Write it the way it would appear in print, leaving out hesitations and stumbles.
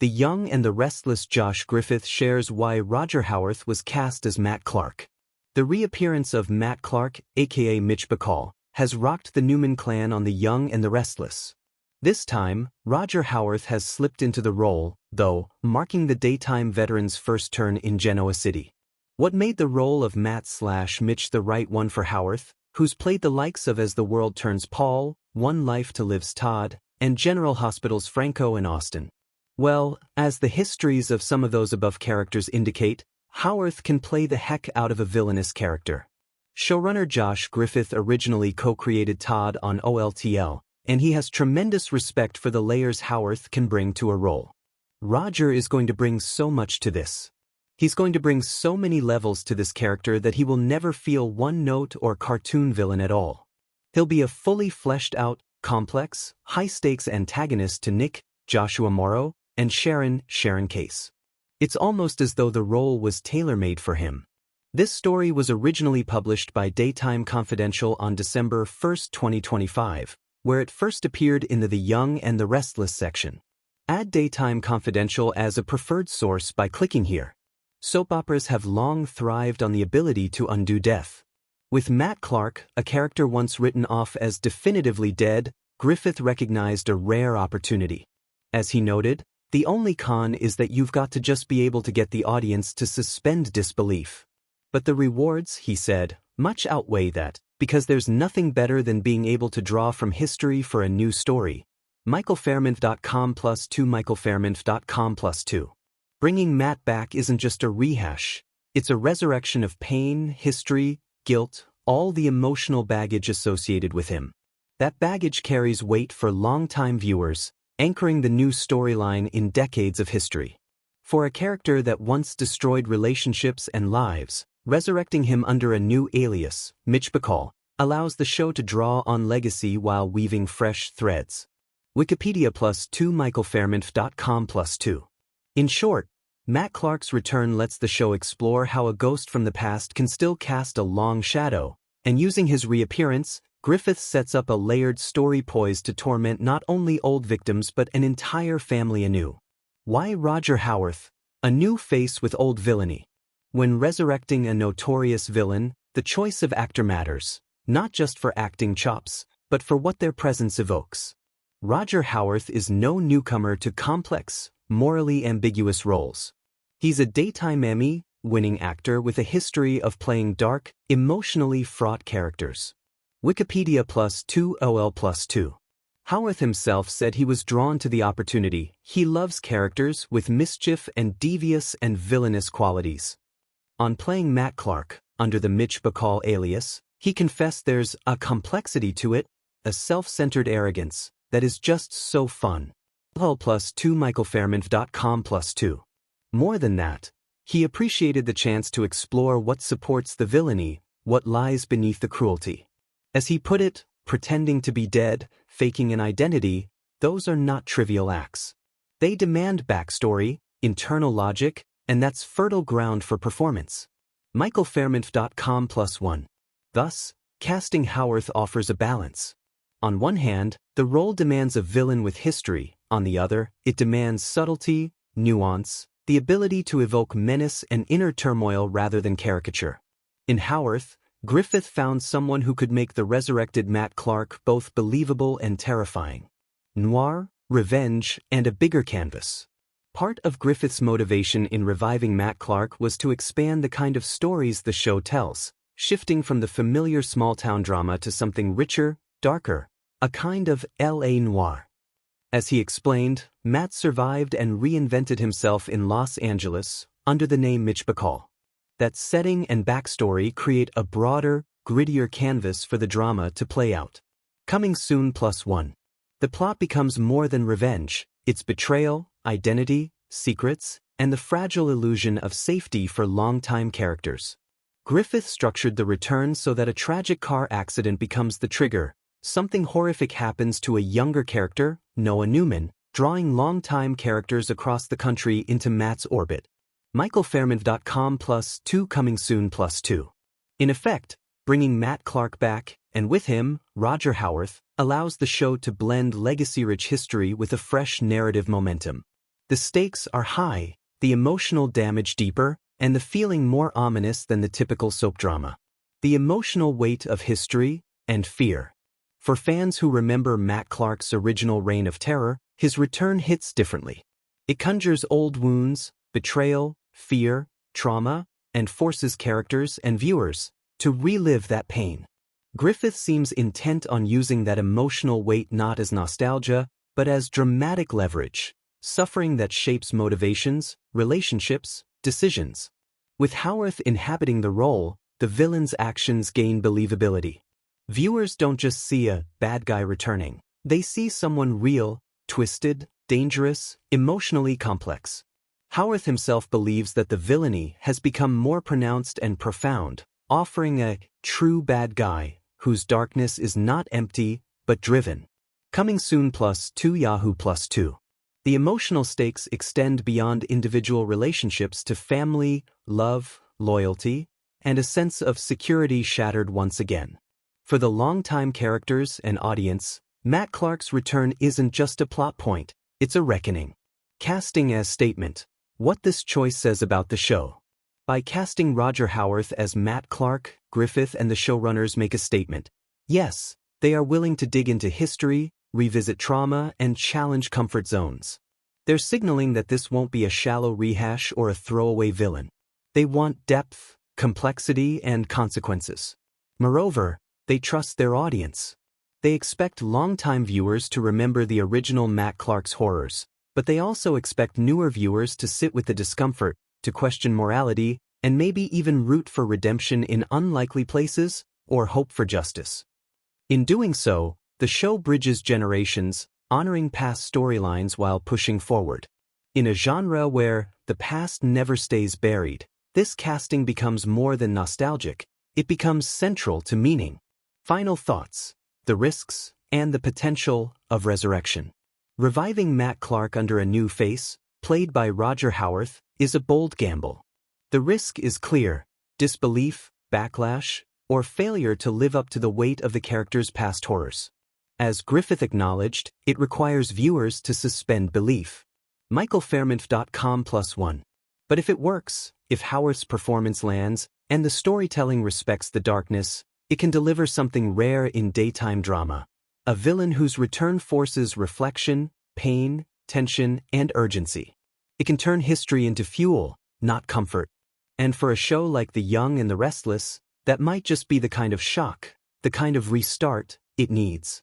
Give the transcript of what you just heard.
the young and the restless Josh Griffith shares why Roger Howarth was cast as Matt Clark. The reappearance of Matt Clark, aka Mitch Bacall, has rocked the Newman clan on The Young and the Restless. This time, Roger Howarth has slipped into the role, though, marking the daytime veteran's first turn in Genoa City. What made the role of Matt/Mitch the right one for Howarth, who's played the likes of As the World Turns Paul, One Life to Live's Todd, and General Hospital's Franco and Austin? Well, as the histories of some of those above characters indicate, Howarth can play the heck out of a villainous character. Showrunner Josh Griffith originally co-created Todd on OLTL, and he has tremendous respect for the layers Howarth can bring to a role. Roger is going to bring so much to this. He's going to bring so many levels to this character that he will never feel one-note or cartoon villain at all. He'll be a fully fleshed-out, complex, high-stakes antagonist to Nick, Joshua Morrow, and Sharon Case. It's almost as though the role was tailor-made for him. This story was originally published by Daytime Confidential on December 1, 2025, where it first appeared in the Young and the Restless section. Add Daytime Confidential as a preferred source by clicking here. Soap operas have long thrived on the ability to undo death. With Matt Clark, a character once written off as definitively dead, Griffith recognized a rare opportunity. As he noted, the only con is that you've got to just be able to get the audience to suspend disbelief. But the rewards, he said, much outweigh that, because there's nothing better than being able to draw from history for a new story. MichaelFairmonth.com +2 MichaelFairmonth.com +2. Bringing Matt back isn't just a rehash, it's a resurrection of pain, history, guilt, all the emotional baggage associated with him. That baggage carries weight for longtime viewers, anchoring the new storyline in decades of history. For a character that once destroyed relationships and lives, resurrecting him under a new alias, Mitch Bacall, allows the show to draw on legacy while weaving fresh threads. Wikipedia +2 MichaelFairmonth.com +2. In short, Matt Clark's return lets the show explore how a ghost from the past can still cast a long shadow, and using his reappearance, Griffith sets up a layered story poised to torment not only old victims but an entire family anew. Why Roger Howarth, a new face with old villainy? When resurrecting a notorious villain, the choice of actor matters, not just for acting chops, but for what their presence evokes. Roger Howarth is no newcomer to complex, morally ambiguous roles. He's a Daytime Emmy-winning actor with a history of playing dark, emotionally fraught characters. Wikipedia +2 OL +2. Howarth himself said he was drawn to the opportunity. He loves characters with mischief and devious and villainous qualities. On playing Matt Clark, under the Mitch Bacall alias, he confessed there's a complexity to it, a self-centered arrogance, that is just so fun. Hull +2 MichaelFairmonth.com +2. More than that, he appreciated the chance to explore what supports the villainy, what lies beneath the cruelty. As he put it, pretending to be dead, faking an identity, those are not trivial acts. They demand backstory, internal logic, and that's fertile ground for performance. MichaelFairmonth.com +1. Thus, casting Howarth offers a balance. On one hand, the role demands a villain with history, on the other, it demands subtlety, nuance, the ability to evoke menace and inner turmoil rather than caricature. In Howarth, Griffith found someone who could make the resurrected Matt Clark both believable and terrifying. Noir, revenge, and a bigger canvas. Part of Griffith's motivation in reviving Matt Clark was to expand the kind of stories the show tells, shifting from the familiar small-town drama to something richer, darker, a kind of L.A. noir. As he explained, Matt survived and reinvented himself in Los Angeles, under the name Mitch Bacall. That setting and backstory create a broader, grittier canvas for the drama to play out. Coming soon +1. The plot becomes more than revenge, it's betrayal, identity, secrets, and the fragile illusion of safety for longtime characters. Griffith structured the return so that a tragic car accident becomes the trigger. Something horrific happens to a younger character, Noah Newman, drawing longtime characters across the country into Matt's orbit. MichaelFairmonth.com +2 coming soon +2. In effect, bringing Matt Clark back, and with him, Roger Howarth, allows the show to blend legacy-rich history with a fresh narrative momentum. The stakes are high, the emotional damage deeper, and the feeling more ominous than the typical soap drama. The emotional weight of history and fear. For fans who remember Matt Clark's original reign of terror, his return hits differently. It conjures old wounds, betrayal, fear, trauma, and forces characters and viewers to relive that pain. Griffith seems intent on using that emotional weight not as nostalgia, but as dramatic leverage, suffering that shapes motivations, relationships, decisions. With Howarth inhabiting the role, the villain's actions gain believability. Viewers don't just see a bad guy returning. They see someone real, twisted, dangerous, emotionally complex. Howarth himself believes that the villainy has become more pronounced and profound, offering a true bad guy whose darkness is not empty but driven. Coming soon +2 Yahoo +2. The emotional stakes extend beyond individual relationships to family, love, loyalty, and a sense of security shattered once again. For the longtime characters and audience, Matt Clark's return isn't just a plot point, it's a reckoning. Casting as statement. What this choice says about the show. By casting Roger Howarth as Matt Clark, Griffith and the showrunners make a statement. Yes, they are willing to dig into history, revisit trauma, and challenge comfort zones. They're signaling that this won't be a shallow rehash or a throwaway villain. They want depth, complexity, and consequences. Moreover, they trust their audience. They expect longtime viewers to remember the original Matt Clark's horrors, but they also expect newer viewers to sit with the discomfort, to question morality, and maybe even root for redemption in unlikely places, or hope for justice. In doing so, the show bridges generations, honoring past storylines while pushing forward. In a genre where the past never stays buried, this casting becomes more than nostalgic, it becomes central to meaning. Final thoughts. The risks and the potential of resurrection. Reviving Matt Clark under a new face, played by Roger Howarth, is a bold gamble. The risk is clear: disbelief, backlash, or failure to live up to the weight of the character's past horrors. As Griffith acknowledged, it requires viewers to suspend belief. MichaelFairmonth.com +1. But if it works, if Howarth's performance lands, and the storytelling respects the darkness, it can deliver something rare in daytime drama. A villain whose return forces reflection, pain, tension, and urgency. It can turn history into fuel, not comfort. And for a show like The Young and the Restless, that might just be the kind of shock, the kind of restart it needs.